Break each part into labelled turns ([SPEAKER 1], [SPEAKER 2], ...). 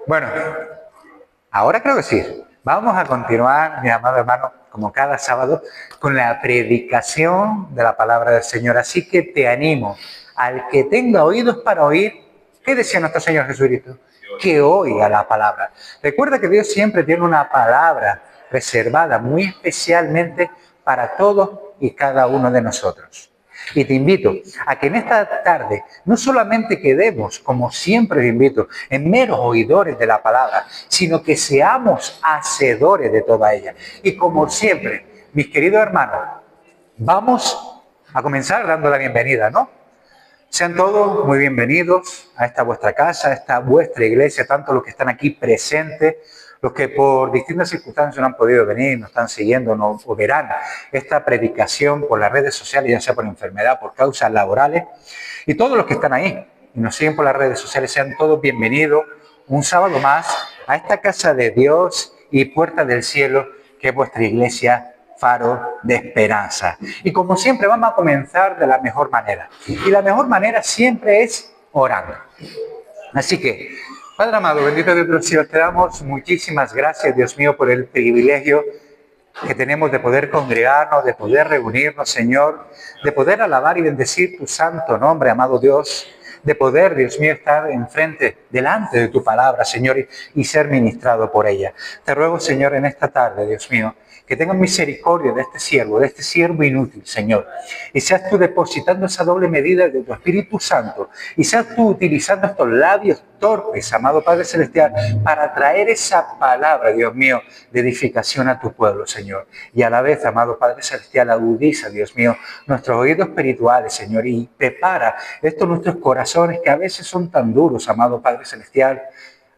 [SPEAKER 1] Bueno, ahora creo que sí. Vamos a continuar, mi amado hermano, como cada sábado, con la predicación de la palabra del Señor. Así que te animo, al que tenga oídos para oír, ¿qué decía nuestro Señor Jesucristo? Que oiga la palabra. Recuerda que Dios siempre tiene una palabra reservada muy especialmente para todos y cada uno de nosotros. Y te invito a que en esta tarde no solamente quedemos, como siempre te invito, en meros oidores de la palabra, sino que seamos hacedores de toda ella. Y como siempre, mis queridos hermanos, vamos a comenzar dando la bienvenida, ¿no? Sean todos muy bienvenidos a esta vuestra casa, a esta vuestra iglesia, tanto los que están aquí presentes, los que por distintas circunstancias no han podido venir, nos están siguiendo o verán esta predicación por las redes sociales, ya sea por enfermedad, por causas laborales, y todos los que están ahí y nos siguen por las redes sociales, sean todos bienvenidos un sábado más a esta casa de Dios y puerta del cielo, que es vuestra iglesia Faro de Esperanza. Y como siempre vamos a comenzar de la mejor manera. Y la mejor manera siempre es orando. Así que, Padre amado, bendito Dios de los cielos, te damos muchísimas gracias, Dios mío, por el privilegio que tenemos de poder congregarnos, de poder reunirnos, Señor, de poder alabar y bendecir tu santo nombre, amado Dios, de poder, Dios mío, estar enfrente, delante de tu palabra, Señor, y ser ministrado por ella. Te ruego, Señor, en esta tarde, Dios mío, que tengas misericordia de este siervo inútil, Señor. Y seas tú depositando esa doble medida de tu Espíritu Santo. Y seas tú utilizando estos labios torpes, amado Padre Celestial, para traer esa palabra, Dios mío, de edificación a tu pueblo, Señor. Y a la vez, amado Padre Celestial, agudiza, Dios mío, nuestros oídos espirituales, Señor. Y prepara estos nuestros corazones que a veces son tan duros, amado Padre Celestial,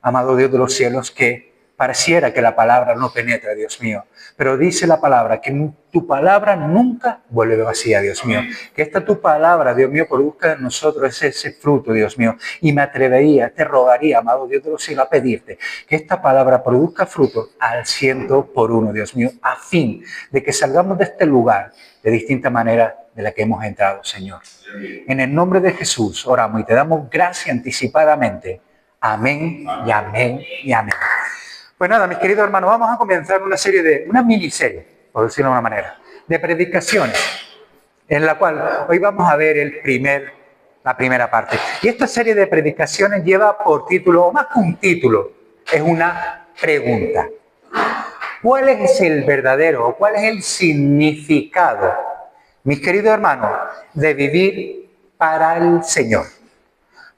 [SPEAKER 1] amado Dios de los cielos, que pareciera que la palabra no penetra, Dios mío. Pero dice la palabra que tu palabra nunca vuelve vacía, Dios mío. Que esta tu palabra, Dios mío, produzca en nosotros ese fruto, Dios mío. Y me atrevería, te rogaría, amado Dios de los cielos, a pedirte que esta palabra produzca fruto al 100%, Dios mío, a fin de que salgamos de este lugar de distinta manera de la que hemos entrado, Señor. En el nombre de Jesús oramos y te damos gracia anticipadamente. Amén y amén y amén. Pues nada, mis queridos hermanos, vamos a comenzar una miniserie, por decirlo de una manera, de predicaciones, en la cual hoy vamos a ver la primera parte. Y esta serie de predicaciones lleva por título, o más que un título, es una pregunta. ¿Cuál es el verdadero, o cuál es el significado, mis queridos hermanos, de vivir para el Señor?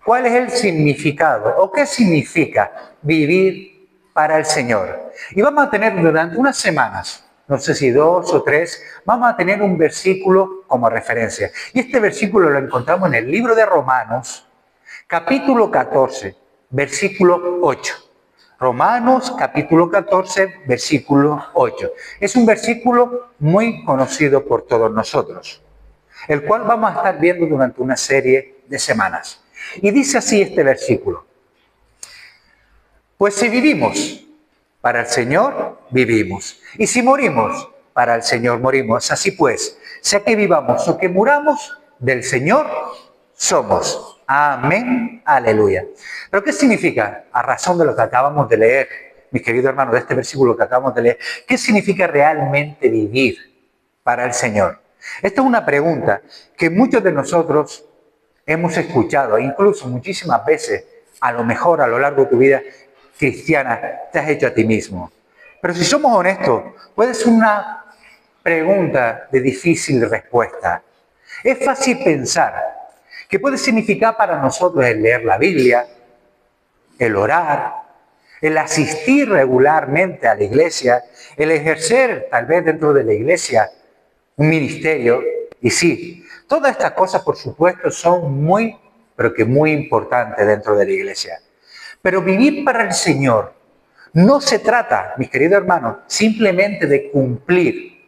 [SPEAKER 1] ¿Cuál es el significado, o qué significa vivir para el Señor? Y vamos a tener durante unas semanas, no sé si 2 o 3, vamos a tener un versículo como referencia. Y este versículo lo encontramos en el libro de Romanos, capítulo 14, versículo 8. Romanos, capítulo 14, versículo 8. Es un versículo muy conocido por todos nosotros, el cual vamos a estar viendo durante una serie de semanas. Y dice así este versículo: pues si vivimos, para el Señor vivimos. Y si morimos, para el Señor morimos. Así pues, sea que vivamos o que muramos, del Señor somos. Amén, aleluya. ¿Pero qué significa, a razón de lo que acabamos de leer, mis queridos hermanos, de este versículo que acabamos de leer, qué significa realmente vivir para el Señor? Esta es una pregunta que muchos de nosotros hemos escuchado, incluso muchísimas veces, a lo mejor a lo largo de tu vida cristiana, te has hecho a ti mismo. Pero si somos honestos, puede ser una pregunta de difícil respuesta. Es fácil pensar que puede significar para nosotros el leer la Biblia, el orar, el asistir regularmente a la iglesia, el ejercer tal vez dentro de la iglesia un ministerio. Y sí, todas estas cosas, por supuesto, son muy, pero que muy importantes dentro de la iglesia. Pero vivir para el Señor no se trata, mis queridos hermanos, simplemente de cumplir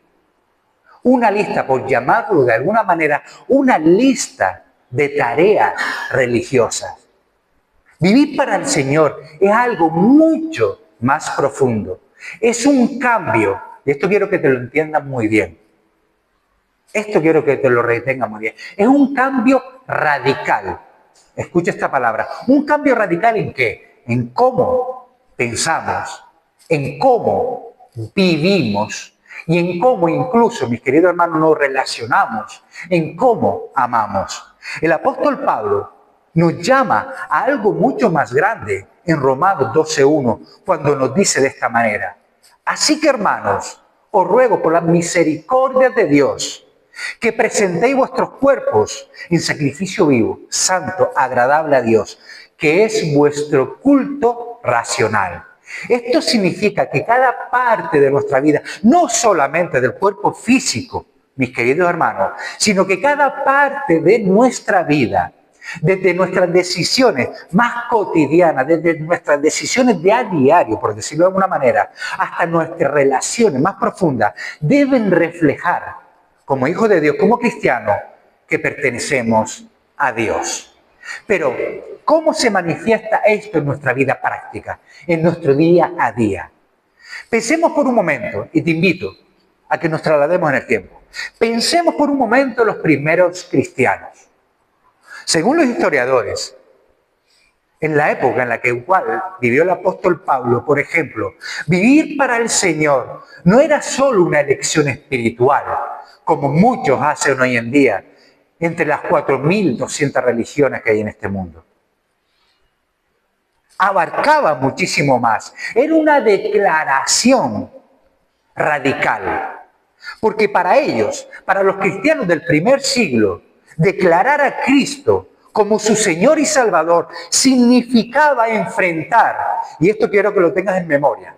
[SPEAKER 1] una lista, por llamarlo de alguna manera, una lista de tareas religiosas. Vivir para el Señor es algo mucho más profundo. Es un cambio, y esto quiero que te lo entiendas muy bien. Esto quiero que te lo retengas muy bien. Es un cambio radical. Escucha esta palabra. ¿Un cambio radical en qué? en cómo pensamos, en cómo vivimos y en cómo incluso, mis queridos hermanos, nos relacionamos, en cómo amamos. El apóstol Pablo nos llama a algo mucho más grande en Romanos 12:1, cuando nos dice de esta manera: así que, hermanos, os ruego por la misericordia de Dios que presentéis vuestros cuerpos en sacrificio vivo, santo, agradable a Dios, que es vuestro culto racional. Esto significa que cada parte de nuestra vida, no solamente del cuerpo físico, mis queridos hermanos, sino que cada parte de nuestra vida, desde nuestras decisiones más cotidianas, desde nuestras decisiones de a diario, por decirlo de alguna manera, hasta nuestras relaciones más profundas, deben reflejar, como hijos de Dios, como cristianos, que pertenecemos a Dios. Pero, ¿cómo se manifiesta esto en nuestra vida práctica, en nuestro día a día? Pensemos por un momento, y te invito a que nos traslademos en el tiempo. Pensemos por un momento en los primeros cristianos. Según los historiadores, en la época en la que igual vivió el apóstol Pablo, por ejemplo, vivir para el Señor no era solo una elección espiritual, como muchos hacen hoy en día, entre las 4.200 religiones que hay en este mundo. Abarcaba muchísimo más. Era una declaración radical. Porque para ellos, para los cristianos del primer siglo, declarar a Cristo como su Señor y Salvador significaba enfrentar, y esto quiero que lo tengas en memoria,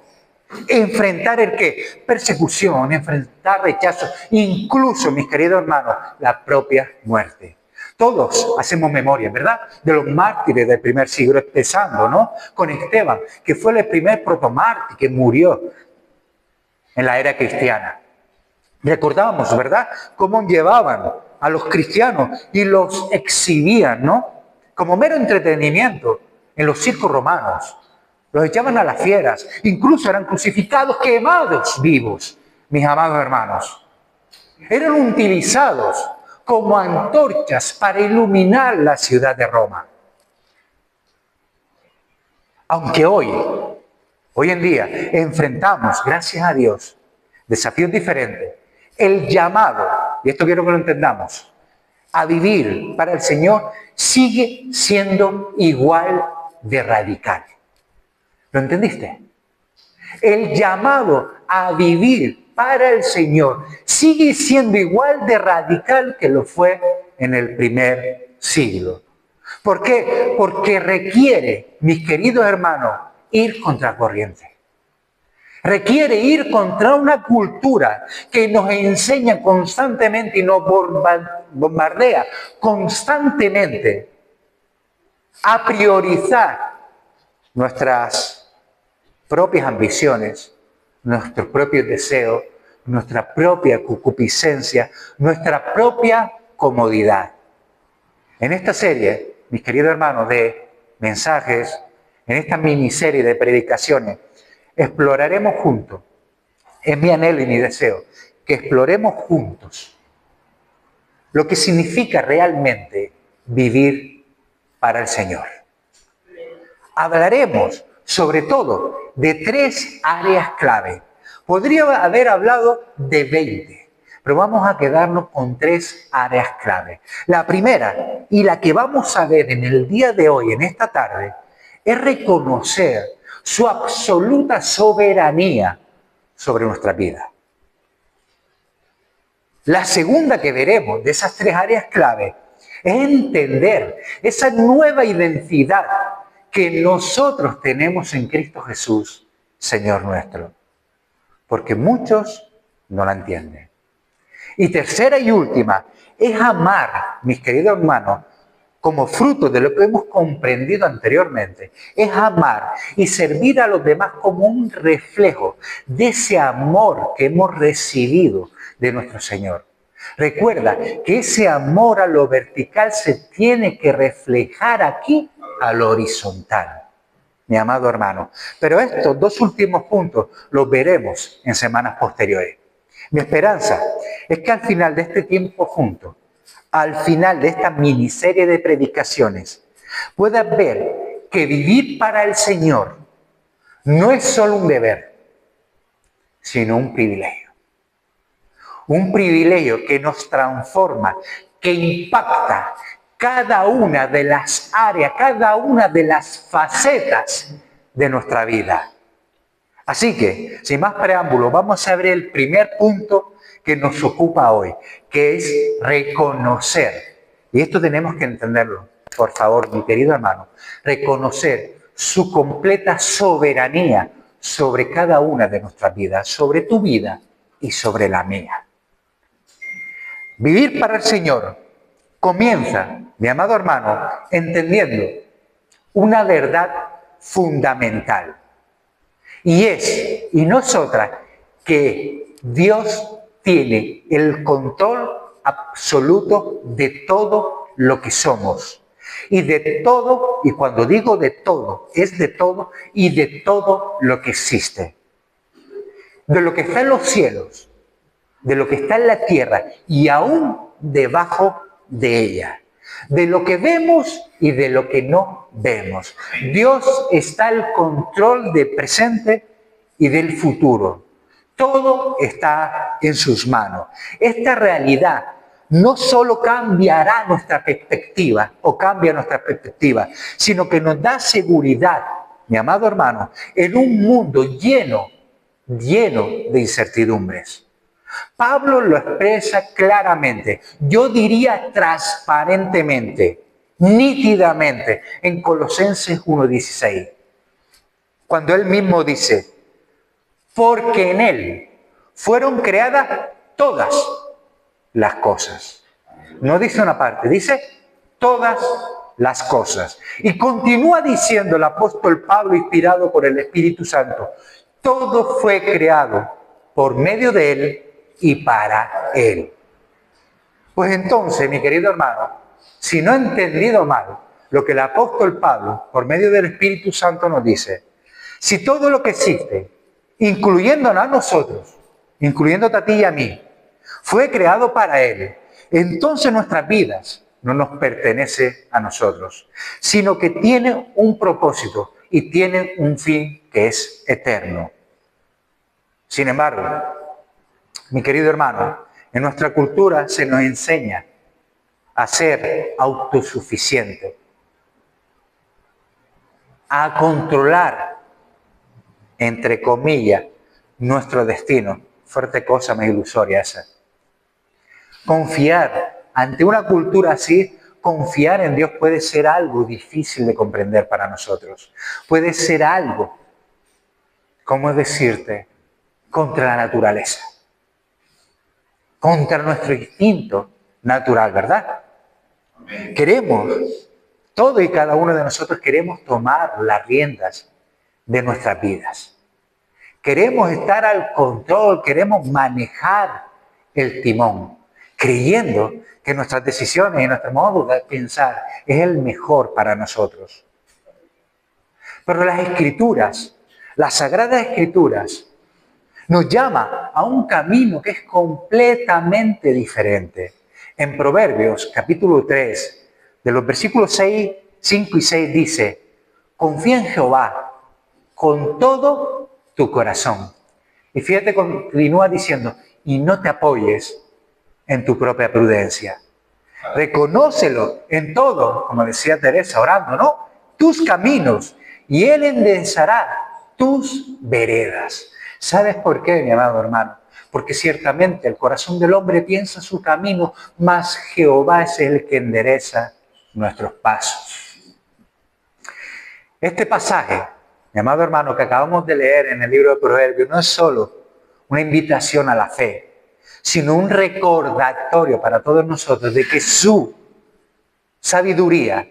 [SPEAKER 1] enfrentar el qué, persecución, enfrentar rechazo, incluso, mis queridos hermanos, la propia muerte. Todos hacemos memoria, ¿verdad?, de los mártires del primer siglo, empezando, ¿no?, con Esteban, que fue el primer protomártir que murió en la era cristiana. Recordábamos, ¿verdad?, cómo llevaban a los cristianos y los exhibían, ¿no?, como mero entretenimiento en los circos romanos. Los echaban a las fieras, incluso eran crucificados, quemados vivos, mis amados hermanos. Eran utilizados como antorchas para iluminar la ciudad de Roma. Aunque hoy en día enfrentamos, gracias a Dios, desafíos diferentes, el llamado, y esto quiero que lo entendamos, a vivir para el Señor sigue siendo igual de radical. ¿Lo entendiste? El llamado a vivir para el Señor sigue siendo igual de radical que lo fue en el primer siglo. ¿Por qué? Porque requiere, mis queridos hermanos, ir contracorriente. Requiere ir contra una cultura que nos enseña constantemente y nos bombardea constantemente a priorizar nuestras propias ambiciones, nuestros propios deseos, nuestra propia concupiscencia, nuestra propia comodidad. En esta serie, mis queridos hermanos, de mensajes, en esta miniserie de predicaciones, exploraremos juntos, es mi anhelo y mi deseo, que exploremos juntos lo que significa realmente vivir para el Señor. Hablaremos sobre todo de 3 áreas clave. Podría haber hablado de 20, pero vamos a quedarnos con 3 áreas clave. La primera, y la que vamos a ver en el día de hoy, en esta tarde, es reconocer su absoluta soberanía sobre nuestra vida. La segunda que veremos de esas 3 áreas clave es entender esa nueva identidad que nosotros tenemos en Cristo Jesús, Señor nuestro. Porque muchos no la entienden. Y tercera y última, es amar, mis queridos hermanos, como fruto de lo que hemos comprendido anteriormente, es amar y servir a los demás como un reflejo de ese amor que hemos recibido de nuestro Señor. Recuerda que ese amor a lo vertical se tiene que reflejar aquí a lo horizontal, mi amado hermano. Pero estos 2 últimos puntos los veremos en semanas posteriores. Mi esperanza es que al final de este tiempo juntos, al final de esta miniserie de predicaciones, puedas ver que vivir para el Señor no es solo un deber, sino un privilegio. Un privilegio que nos transforma, que impacta cada una de las áreas, cada una de las facetas de nuestra vida. Así que, sin más preámbulo, vamos a ver el primer punto que nos ocupa hoy, que es reconocer. Y esto tenemos que entenderlo, por favor, mi querido hermano. Reconocer su completa soberanía sobre cada una de nuestras vidas, sobre tu vida y sobre la mía. Vivir para el Señor comienza, mi amado hermano, entendiendo una verdad fundamental. Y no es otra, que Dios tiene el control absoluto de todo lo que somos. Y de todo, y cuando digo de todo, es de todo y de todo lo que existe. De lo que está en los cielos, de lo que está en la tierra y aún debajo de ella. De lo que vemos y de lo que no vemos. Dios está al control del presente y del futuro. Todo está en sus manos. Esta realidad no solo cambiará nuestra perspectiva o cambia nuestra perspectiva, sino que nos da seguridad, mi amado hermano, en un mundo lleno de incertidumbres. Pablo lo expresa claramente, yo diría transparentemente, nítidamente, en Colosenses 1:16, cuando él mismo dice, porque en él fueron creadas todas las cosas. No dice una parte, dice todas las cosas. Y continúa diciendo el apóstol Pablo, inspirado por el Espíritu Santo, todo fue creado por medio de él y para él. Pues entonces, mi querido hermano, si no he entendido mal lo que el apóstol Pablo, por medio del Espíritu Santo, nos dice, si todo lo que existe, incluyéndonos a nosotros, incluyéndote a ti y a mí, fue creado para él, entonces nuestras vidas no nos pertenece a nosotros, sino que tiene un propósito y tiene un fin que es eterno. Sin embargo, mi querido hermano, en nuestra cultura se nos enseña a ser autosuficiente, a controlar, entre comillas, nuestro destino. Fuerte cosa más ilusoria esa. Confiar, ante una cultura así, confiar en Dios puede ser algo difícil de comprender para nosotros. Puede ser algo, ¿cómo decirte?, contra la naturaleza. Contra nuestro instinto natural, ¿verdad? Queremos, todo y cada uno de nosotros queremos tomar las riendas de nuestras vidas. Queremos estar al control, queremos manejar el timón, creyendo que nuestras decisiones y nuestro modo de pensar es el mejor para nosotros. Pero las Escrituras, las Sagradas Escrituras, nos llama a un camino que es completamente diferente. En Proverbios, capítulo 3, de los versículos 5 y 6 dice, confía en Jehová con todo tu corazón. Y fíjate, continúa diciendo, y no te apoyes en tu propia prudencia. Reconócelo en todo, como decía Teresa orando, ¿no? Tus caminos, y Él enderezará tus veredas. ¿Sabes por qué, mi amado hermano? Porque ciertamente el corazón del hombre piensa su camino, mas Jehová es el que endereza nuestros pasos. Este pasaje, mi amado hermano, que acabamos de leer en el libro de Proverbios, no es solo una invitación a la fe, sino un recordatorio para todos nosotros de que su sabiduría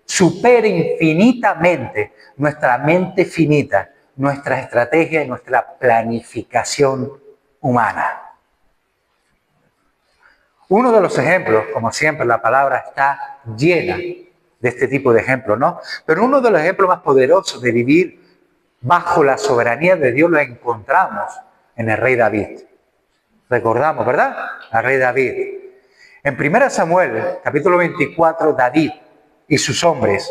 [SPEAKER 1] supera infinitamente nuestra mente finita, nuestra estrategia y nuestra planificación humana. Uno de los ejemplos, como siempre, la palabra está llena de este tipo de ejemplos, ¿no? Pero uno de los ejemplos más poderosos de vivir bajo la soberanía de Dios lo encontramos en el rey David. Recordamos, ¿verdad? Al rey David. En 1 Samuel, capítulo 24, David y sus hombres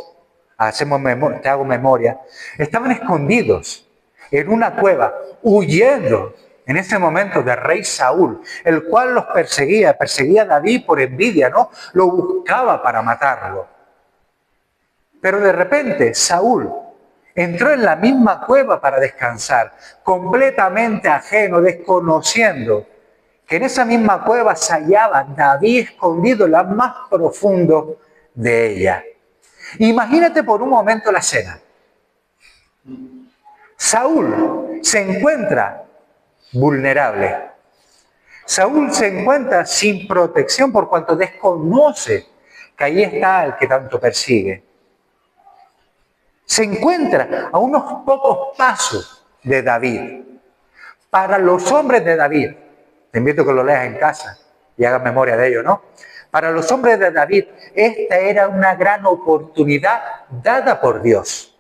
[SPEAKER 1] te hago memoria, estaban escondidos en una cueva, huyendo en ese momento del rey Saúl, el cual los perseguía a David por envidia, ¿no? Lo buscaba para matarlo. Pero de repente Saúl entró en la misma cueva para descansar, completamente ajeno, desconociendo que en esa misma cueva se hallaba David escondido en lo más profundo de ella. Imagínate por un momento la escena. Saúl se encuentra vulnerable. Saúl se encuentra sin protección por cuanto desconoce que ahí está el que tanto persigue. Se encuentra a unos pocos pasos de David. Para los hombres de David, te invito a que lo leas en casa y hagas memoria de ello, ¿no? Para los hombres de David, esta era una gran oportunidad dada por Dios.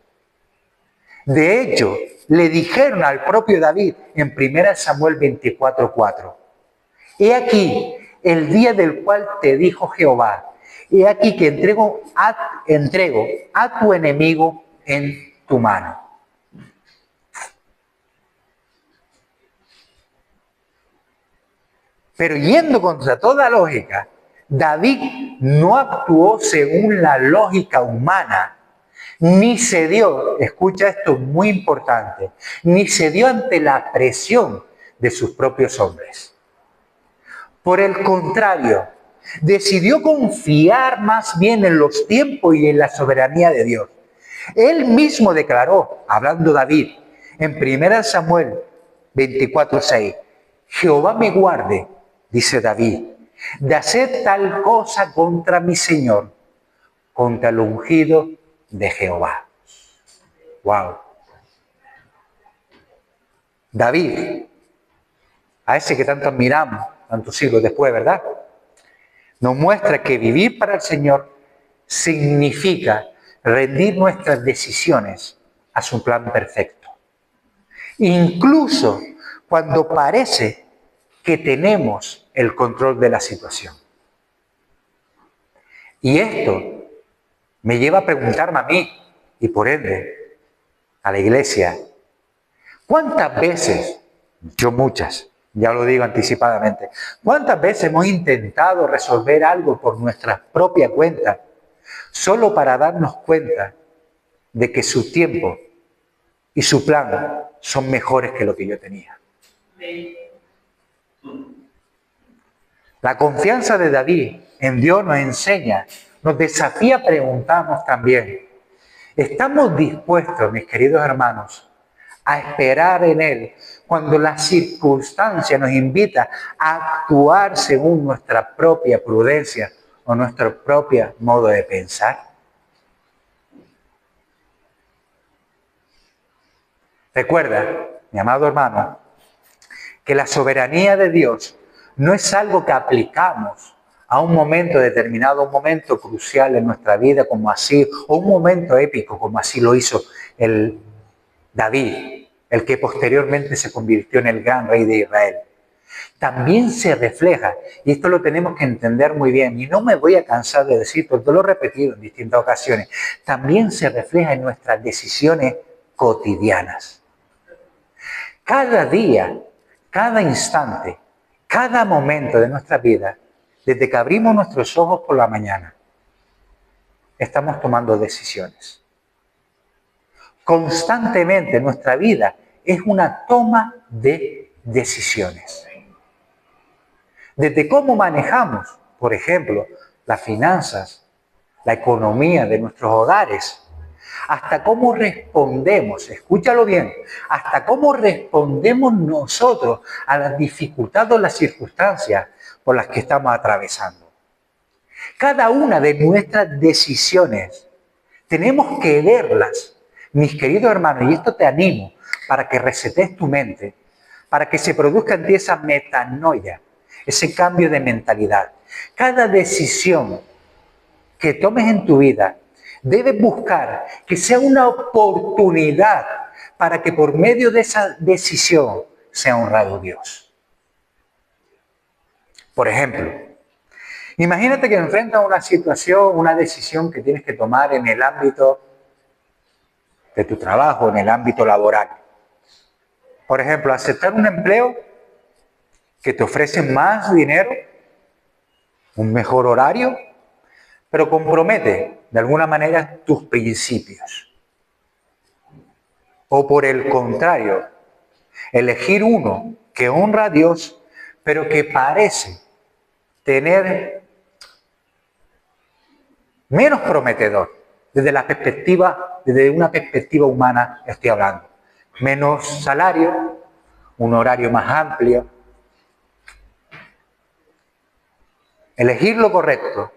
[SPEAKER 1] De hecho, le dijeron al propio David en 1 Samuel 24:4, he aquí el día del cual te dijo Jehová, he aquí que entrego a tu enemigo en tu mano. Pero yendo contra toda lógica, David no actuó según la lógica humana, ni cedió, escucha esto muy importante, ni cedió ante la presión de sus propios hombres. Por el contrario, decidió confiar más bien en los tiempos y en la soberanía de Dios. Él mismo declaró, hablando David, en 1 Samuel 24:6, Jehová me guarde, dice David, de hacer tal cosa contra mi Señor, contra el ungido de Jehová. Wow. David, a ese que tanto admiramos, tantos siglos después, ¿verdad? Nos muestra que vivir para el Señor significa rendir nuestras decisiones a su plan perfecto. Incluso cuando parece que tenemos el control de la situación. Y esto me lleva a preguntarme a mí, y por ende, a la iglesia, ¿cuántas veces, yo muchas, ya lo digo anticipadamente, cuántas veces hemos intentado resolver algo por nuestra propia cuenta, solo para darnos cuenta de que su tiempo y su plan son mejores que lo que yo tenía? La confianza de David en Dios nos enseña, nos desafía a preguntarnos también, ¿estamos dispuestos, mis queridos hermanos, a esperar en Él cuando la circunstancia nos invita a actuar según nuestra propia prudencia o nuestro propio modo de pensar? Recuerda, mi amado hermano, que la soberanía de Dios no es algo que aplicamos a un momento determinado, un momento crucial en nuestra vida como así, o un momento épico como así lo hizo el David, el que posteriormente se convirtió en el gran rey de Israel. También se refleja, y esto lo tenemos que entender muy bien, y no me voy a cansar de decir, porque lo he repetido en distintas ocasiones, también se refleja en nuestras decisiones cotidianas. Cada día, cada instante, cada momento de nuestra vida, desde que abrimos nuestros ojos por la mañana, estamos tomando decisiones. Constantemente nuestra vida es una toma de decisiones. Desde cómo manejamos, por ejemplo, las finanzas, la economía de nuestros hogares, hasta cómo respondemos, escúchalo bien, hasta cómo respondemos nosotros a las dificultades o las circunstancias por las que estamos atravesando. Cada una de nuestras decisiones tenemos que verlas, mis queridos hermanos, y esto te animo para que resetes tu mente, para que se produzca en ti esa metanoia, ese cambio de mentalidad. Cada decisión que tomes en tu vida debes buscar que sea una oportunidad para que por medio de esa decisión sea honrado Dios. Por ejemplo, imagínate que enfrentas una situación, una decisión que tienes que tomar en el ámbito de tu trabajo, en el ámbito laboral. Por ejemplo, aceptar un empleo que te ofrece más dinero, un mejor horario, pero compromete de alguna manera tus principios. O por el contrario, elegir uno que honra a Dios, pero que parece tener menos prometedor, desde una perspectiva humana estoy hablando. Menos salario, un horario más amplio. Elegir lo correcto,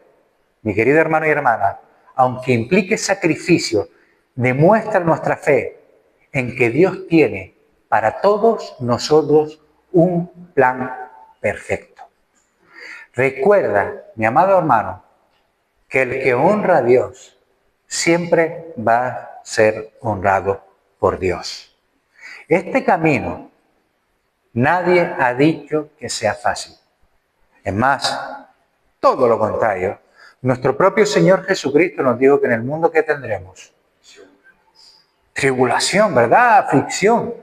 [SPEAKER 1] mi querido hermano y hermana, aunque implique sacrificio, demuestra nuestra fe en que Dios tiene para todos nosotros un plan perfecto. Recuerda, mi amado hermano, que el que honra a Dios siempre va a ser honrado por Dios. Este camino nadie ha dicho que sea fácil. Es más, todo lo contrario. Nuestro propio Señor Jesucristo nos dijo que en el mundo que tendremos tribulación, ¿verdad? Aflicción.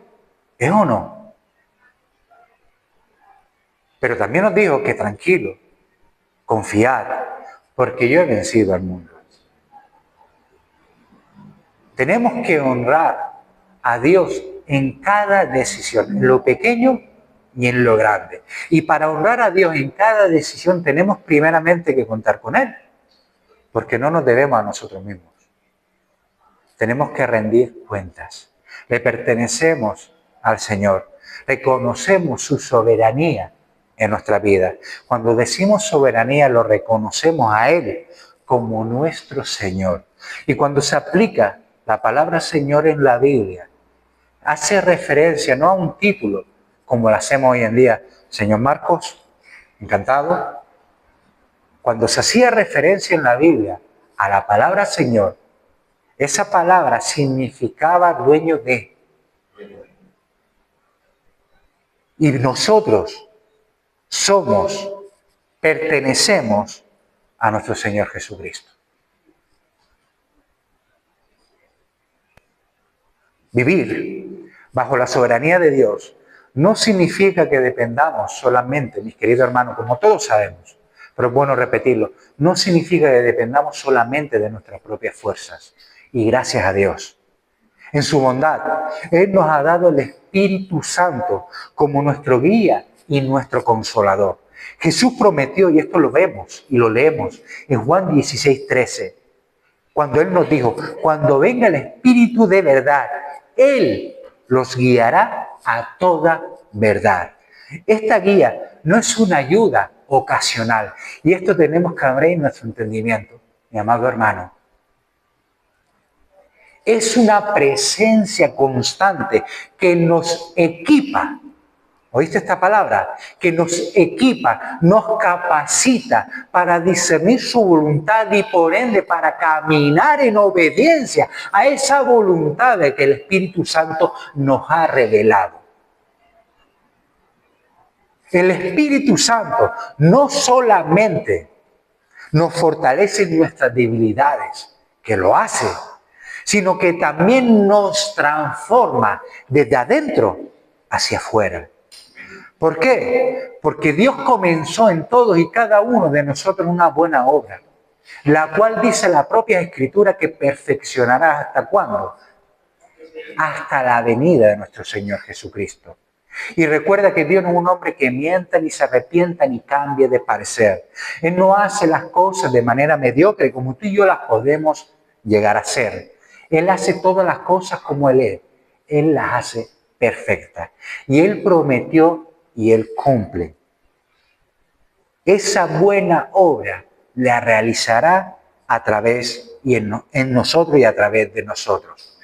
[SPEAKER 1] ¿Es o no? Pero también nos dijo que tranquilo, confiad, porque yo he vencido al mundo. Tenemos que honrar a Dios en cada decisión, en lo pequeño y en lo grande. Y para honrar a Dios en cada decisión tenemos primeramente que contar con Él, porque no nos debemos a nosotros mismos. Tenemos que rendir cuentas. Le pertenecemos al Señor. Reconocemos su soberanía en nuestra vida. Cuando decimos soberanía, lo reconocemos a Él como nuestro Señor. Y cuando se aplica la palabra Señor en la Biblia, hace referencia no a un título, como lo hacemos hoy en día. Señor Marcos, encantado. Cuando se hacía referencia en la Biblia a la palabra Señor, esa palabra significaba dueño de. Y nosotros pertenecemos a nuestro Señor Jesucristo. Vivir bajo la soberanía de Dios no significa que dependamos solamente, mis queridos hermanos, como todos sabemos, pero es bueno repetirlo, no significa que dependamos solamente de nuestras propias fuerzas. Y gracias a Dios, en su bondad, Él nos ha dado el Espíritu Santo como nuestro guía y nuestro consolador. Jesús prometió, y esto lo vemos y lo leemos en Juan 16:13, cuando Él nos dijo, cuando venga el Espíritu de verdad, Él los guiará a toda verdad. Esta guía no es una ayuda ocasional, y esto tenemos que abrir nuestro entendimiento, mi amado hermano. Es una presencia constante que nos equipa. ¿Oíste esta palabra? Que nos equipa, nos capacita para discernir su voluntad y por ende para caminar en obediencia a esa voluntad de que el Espíritu Santo nos ha revelado. El Espíritu Santo no solamente nos fortalece en nuestras debilidades, que lo hace, sino que también nos transforma desde adentro hacia afuera. ¿Por qué? Porque Dios comenzó en todos y cada uno de nosotros una buena obra, la cual dice la propia Escritura que perfeccionará ¿hasta cuándo? Hasta la venida de nuestro Señor Jesucristo. Y recuerda que Dios no es un hombre que mienta, ni se arrepienta, ni cambie de parecer. Él no hace las cosas de manera mediocre como tú y yo las podemos llegar a hacer. Él hace todas las cosas como Él es. Él las hace perfectas. Y Él prometió y Él cumple. Esa buena obra la realizará a través y en nosotros y a través de nosotros.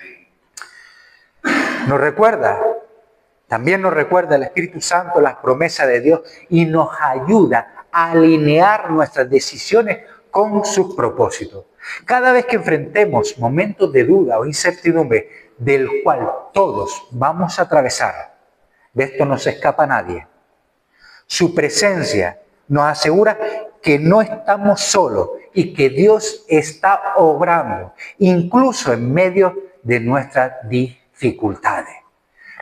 [SPEAKER 1] También nos recuerda el Espíritu Santo las promesas de Dios y nos ayuda a alinear nuestras decisiones con sus propósitos. Cada vez que enfrentemos momentos de duda o incertidumbre, del cual todos vamos a atravesar, de esto no se escapa nadie. Su presencia nos asegura que no estamos solos y que Dios está obrando, incluso en medio de nuestras dificultades.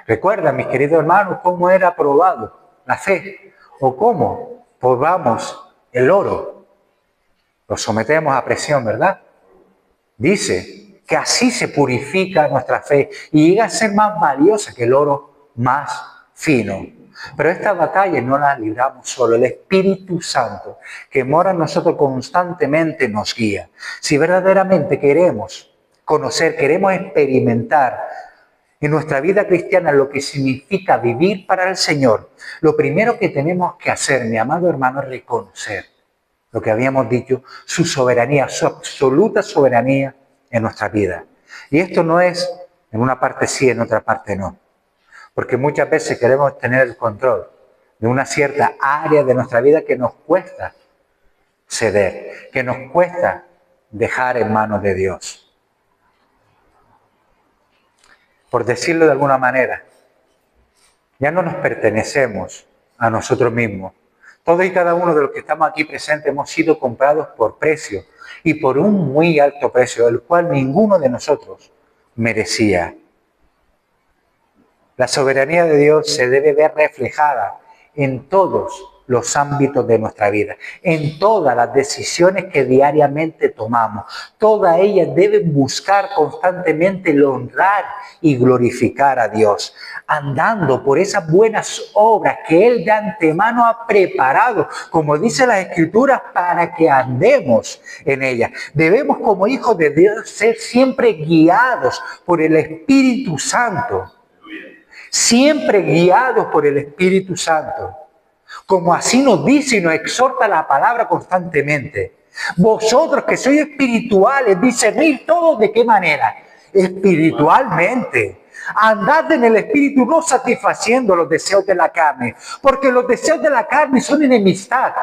[SPEAKER 1] Recuerda, mis queridos hermanos, cómo era probado la fe o cómo probamos el oro. Lo sometemos a presión, ¿verdad? Dice que así se purifica nuestra fe y llega a ser más valiosa que el oro más fino. Pero esta batalla no la libramos solo. El Espíritu Santo que mora en nosotros constantemente nos guía. Si verdaderamente queremos conocer, queremos experimentar en nuestra vida cristiana lo que significa vivir para el Señor, lo primero que tenemos que hacer, mi amado hermano, es reconocer lo que habíamos dicho, su soberanía, su absoluta soberanía en nuestra vida. Y esto no es en una parte sí, en otra parte no. Porque muchas veces queremos tener el control de una cierta área de nuestra vida que nos cuesta ceder, que nos cuesta dejar en manos de Dios. Por decirlo de alguna manera, ya no nos pertenecemos a nosotros mismos. Todos y cada uno de los que estamos aquí presentes hemos sido comprados por precio y por un muy alto precio, el cual ninguno de nosotros merecía. La soberanía de Dios se debe ver reflejada en todos los ámbitos de nuestra vida, en todas las decisiones que diariamente tomamos. Todas ellas deben buscar constantemente el honrar y glorificar a Dios, andando por esas buenas obras que Él de antemano ha preparado, como dice las Escrituras, para que andemos en ellas. Debemos, como hijos de Dios, ser siempre guiados por el Espíritu Santo. Siempre guiados por el Espíritu Santo. Como así nos dice y nos exhorta la palabra constantemente. Vosotros que sois espirituales, discernid todo de qué manera. Espiritualmente. Andad en el Espíritu, no satisfaciendo los deseos de la carne. Porque los deseos de la carne son enemistad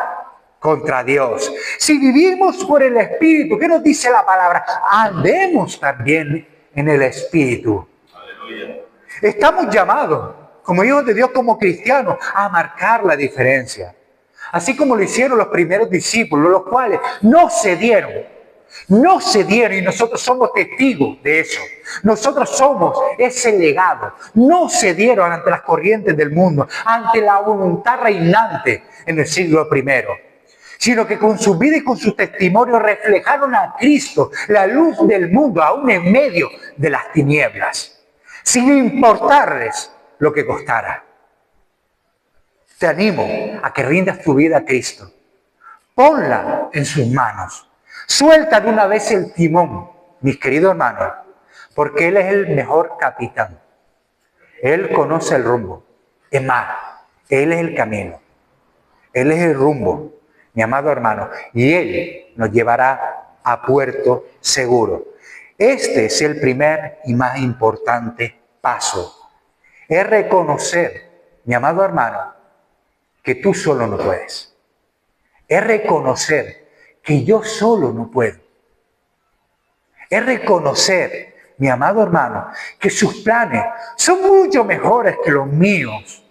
[SPEAKER 1] contra Dios. Si vivimos por el Espíritu, ¿qué nos dice la palabra? Andemos también en el Espíritu. Aleluya. Estamos llamados, como hijos de Dios, como cristianos, a marcar la diferencia. Así como lo hicieron los primeros discípulos, los cuales no cedieron y nosotros somos testigos de eso. Nosotros somos ese legado. No cedieron ante las corrientes del mundo, ante la voluntad reinante en el siglo I, sino que con su vida y con su testimonio reflejaron a Cristo, la luz del mundo, aún en medio de las tinieblas, sin importarles lo que costara. Te animo a que rindas tu vida a Cristo. Ponla en sus manos. Suelta de una vez el timón, mis queridos hermanos, porque Él es el mejor capitán. Él conoce el rumbo. Es más, Él es el camino. Él es el rumbo, mi amado hermano, y Él nos llevará a puerto seguro. Este es el primer y más importante paso. Es reconocer, mi amado hermano, que tú solo no puedes. Es reconocer que yo solo no puedo. Es reconocer, mi amado hermano, que sus planes son mucho mejores que los míos.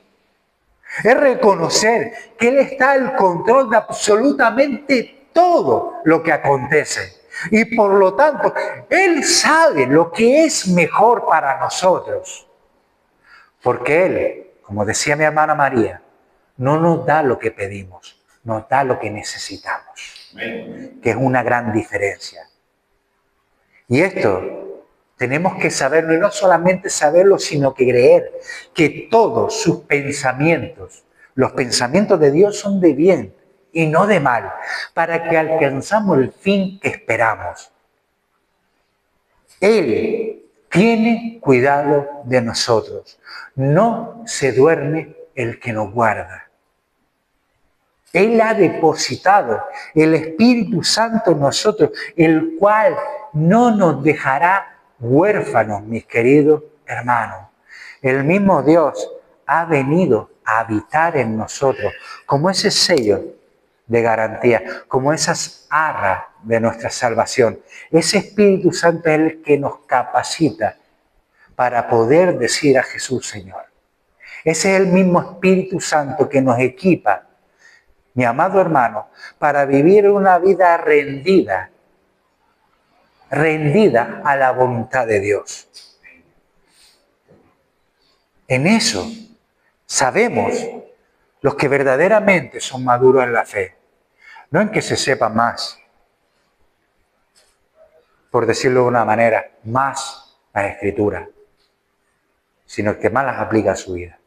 [SPEAKER 1] Es reconocer que Él está al control de absolutamente todo lo que acontece. Y por lo tanto, Él sabe lo que es mejor para nosotros. Porque Él, como decía mi hermana María, no nos da lo que pedimos, nos da lo que necesitamos. Que es una gran diferencia. Y esto tenemos que saberlo, y no solamente saberlo, sino que creer que todos sus pensamientos, los pensamientos de Dios, son de bien y no de mal, para que alcanzamos el fin que esperamos. Él tiene cuidado de nosotros. No se duerme el que nos guarda. Él ha depositado el Espíritu Santo en nosotros, el cual no nos dejará huérfanos, mis queridos hermanos. El mismo Dios ha venido a habitar en nosotros como ese sello de garantía, como esas arras de nuestra salvación. Ese Espíritu Santo es el que nos capacita para poder decir a Jesús, Señor. Ese es el mismo Espíritu Santo que nos equipa, mi amado hermano, para vivir una vida rendida rendida a la voluntad de Dios. En eso sabemos los que verdaderamente son maduros en la fe. No en que se sepa más, por decirlo de una manera, más la Escritura, sino que más las aplica a su vida.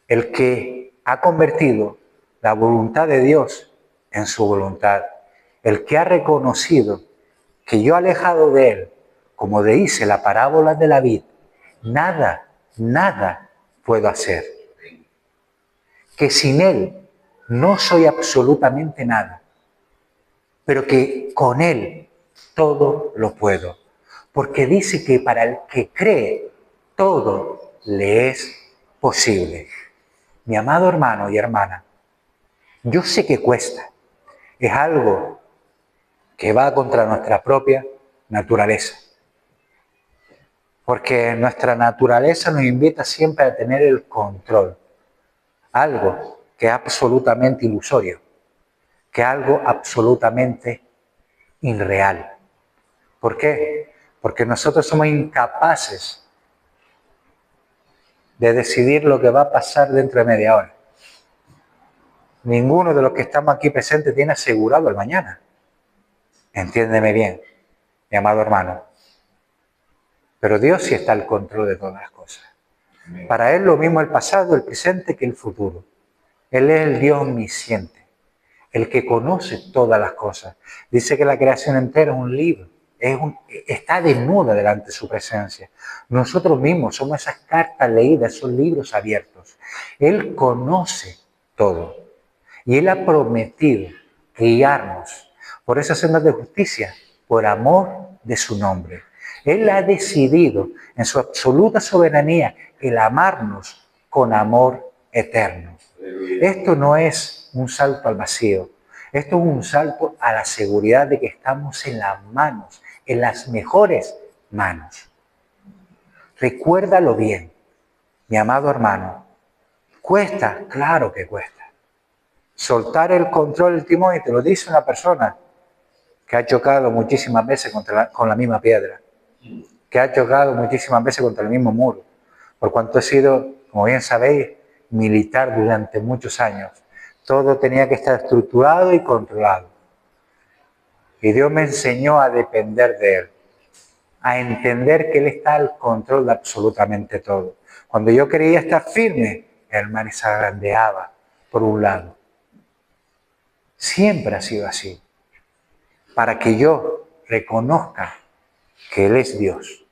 [SPEAKER 1] El que ha convertido la voluntad de Dios en su voluntad. El que ha reconocido que yo alejado de Él, como dice la parábola de la vid, nada puedo hacer. Que sin Él no soy absolutamente nada, pero que con Él todo lo puedo. Porque dice que para el que cree, todo le es posible. Mi amado hermano y hermana, yo sé que cuesta. Es algo que va contra nuestra propia naturaleza. Porque nuestra naturaleza nos invita siempre a tener el control. Algo que es absolutamente ilusorio. Que es algo absolutamente irreal. ¿Por qué? Porque nosotros somos incapaces de decidir lo que va a pasar dentro de media hora. Ninguno de los que estamos aquí presentes tiene asegurado el mañana. Entiéndeme bien, mi amado hermano. Pero Dios sí está al control de todas las cosas. Para Él lo mismo el pasado, el presente que el futuro. Él es el Dios omnisciente, el que conoce todas las cosas. Dice que la creación entera es un libro, está desnuda delante de su presencia. Nosotros mismos somos esas cartas leídas, esos libros abiertos. Él conoce todo y Él ha prometido guiarnos por esas sendas de justicia, por amor de su nombre. Él ha decidido en su absoluta soberanía el amarnos con amor eterno. Esto no es un salto al vacío. Esto es un salto a la seguridad de que estamos en las manos, en las mejores manos. Recuérdalo bien, mi amado hermano. ¿Cuesta? Claro que cuesta. Soltar el control del timón, y te lo dice una persona que ha chocado muchísimas veces con la misma piedra, que ha chocado muchísimas veces contra el mismo muro, por cuanto he sido, como bien sabéis, militar durante muchos años. Todo tenía que estar estructurado y controlado. Y Dios me enseñó a depender de Él, a entender que Él está al control de absolutamente todo. Cuando yo creía estar firme, el mar se agrandeaba por un lado. Siempre ha sido así. Para que yo reconozca que Él es Dios.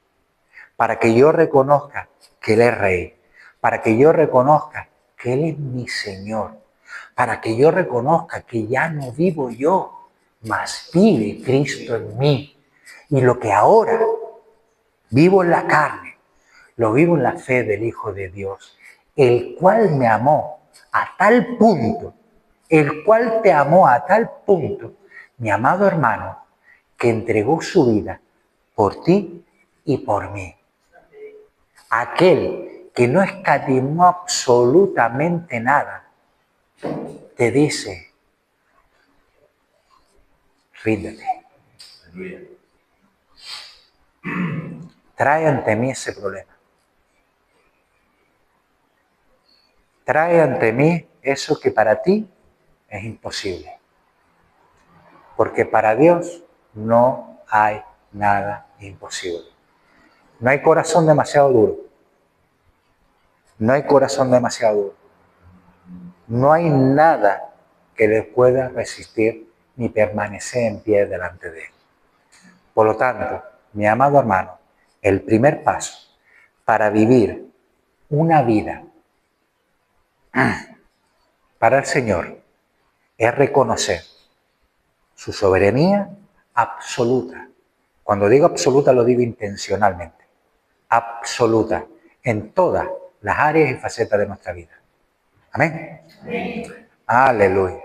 [SPEAKER 1] Para que yo reconozca que Él es Rey. Para que yo reconozca que Él es mi Señor. Para que yo reconozca que ya no vivo yo, mas vive Cristo en mí. Y lo que ahora vivo en la carne, lo vivo en la fe del Hijo de Dios, el cual me amó a tal punto, el cual te amó a tal punto, mi amado hermano, que entregó su vida por ti y por mí. Aquel que no escatimó absolutamente nada, te dice, ríndete. Trae ante mí ese problema. Trae ante mí eso que para ti es imposible. Porque para Dios no hay nada imposible. No hay corazón demasiado duro. No hay corazón demasiado duro. No hay nada que le pueda resistir ni permanecer en pie delante de Él. Por lo tanto, mi amado hermano, el primer paso para vivir una vida para el Señor es reconocer su soberanía absoluta. Cuando digo absoluta lo digo intencionalmente. Absoluta en todas las áreas y facetas de nuestra vida. Amén. Amén. Aleluya.